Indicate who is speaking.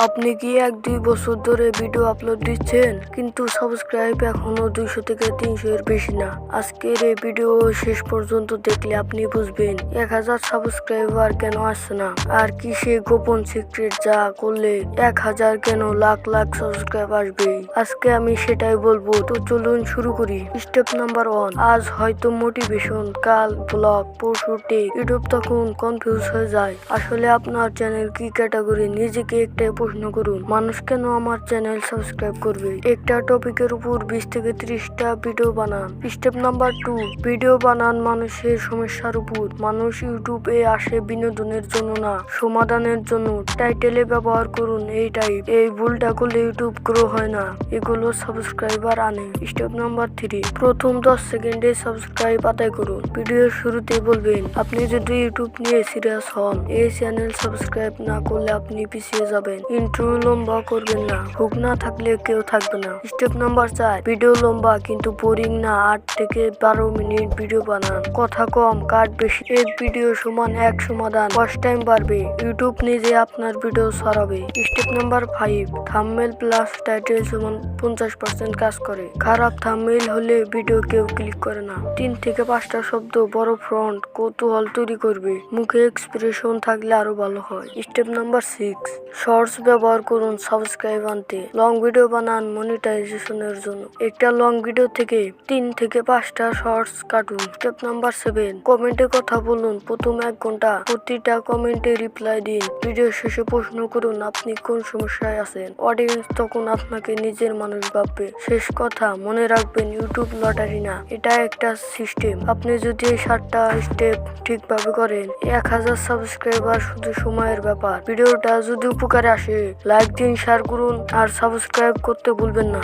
Speaker 1: আপনি কি 1-2 বছর ধরে ভিডিও আপলোড দিচ্ছেন কিন্তু সাবস্ক্রাইব এখনো 200 থেকে 300 এর বেশি না? আজকের এই ভিডিও শেষ পর্যন্ত দেখলে আপনি বুঝবেন 1000 সাবস্ক্রাইবার কেন আসছে না, আর কি সেই গোপন সিক্রেট যা করলে 1000 কেন লাখ লাখ সাবস্ক্রাইব আসবে। আজকে আমি সেটাই বলবো, তো চলুন শুরু করি। স্টেপ নাম্বার 1, আজ হয়তো মোটিভেশন, কাল ব্লগ, পরশু টেক। ইউটিউব তখন কনফিউজ হয়ে যায়, আসলে আপনার চ্যানেল কি ক্যাটাগরি। নিজেকে একটা প্রশ্ন করুন, মানুষ কেন আমার চ্যানেল সাবস্ক্রাইব করবে। একটা টপিকের উপর 20 থেকে 30টা ভিডিও বানান। স্টেপ নাম্বার 2, ভিডিও বানান মানুষের সমস্যার উপর। মানুষ ইউটিউবে আসে বিনোদনের জন্য না, সমাধানের জন্য। টাইটেলে ব্যবহার করুন এই টাইপ। এই ভুলটা করলে ইউটিউব গ্রো হয় না, এগুলো সাবস্ক্রাইবার আনে। স্টেপ নাম্বার 3, প্রথম 10 সেকেন্ডে সাবস্ক্রাইব আদায় করুন। ভিডিওর শুরুতে বলবেন আপনি যদি ইউটিউব নিয়ে সিরিয়াস হন। এই চ্যানেল সাবস্ক্রাইব না করলে আপনি পিছিয়ে যাবেন। ইন্ট্রো লম্বা করবেন না, হুক না থাকলে কেউ থাকবে না। স্টেপ নাম্বার 4, ভিডিও লম্বা কিন্তু বোরিং না। 8 থেকে 12 মিনিট ভিডিও বানান, কথা কম কাট বেশি। এক ভিডিও সমান এক সমাধান, ওয়াচ টাইম বাড়বে, ইউটিউব নিজে আপনার ভিডিও ছড়াবে। Step number 5, thumbnail plus title সমান 50% কাজ করে। খারাপ থাম্বনেল হলে ভিডিও কেউ ক্লিক করে না। 3 থেকে 5টা শব্দ, বড় ফন্ট কৌতূহল তৈরি করবে। মুখে এক্সপ্রেশন থাকলে আরো ভালো হয়। স্টেপ নাম্বার 6, শর্টস ব্যবহার করুন সাবস্ক্রাইব আনতে। লং ভিডিও বানান মনিটাইজেশনের জন্য। একটা লং ভিডিও থেকে 3 থেকে 5টা শর্টস কাটুন। স্টেপ নাম্বার 7, কমেন্টে কথা বলুন প্রথম 1 ঘন্টা। প্রতিটা কমেন্টে রিপ্লাই দিন। ভিডিও শেষে প্রশ্ন করুন আপনি কোন সমস্যায় আছেন। অডিয়েন্স তখন আপনাকে নিজের মানুষ ভাববে। শেষ কথা মনে রাখবেন, ইউটিউব লটারি না, এটা একটা সিস্টেম। আপনি যদি এই 7টা স্টেপ ঠিকভাবে করেন, 1000 সাবস্ক্রাইবার শুধু সময়ের ব্যাপার। ভিডিওটা যদি উপকারে আসে লাইক দিন, শেয়ার করুন আর সাবস্ক্রাইব করতে ভুলবেন না।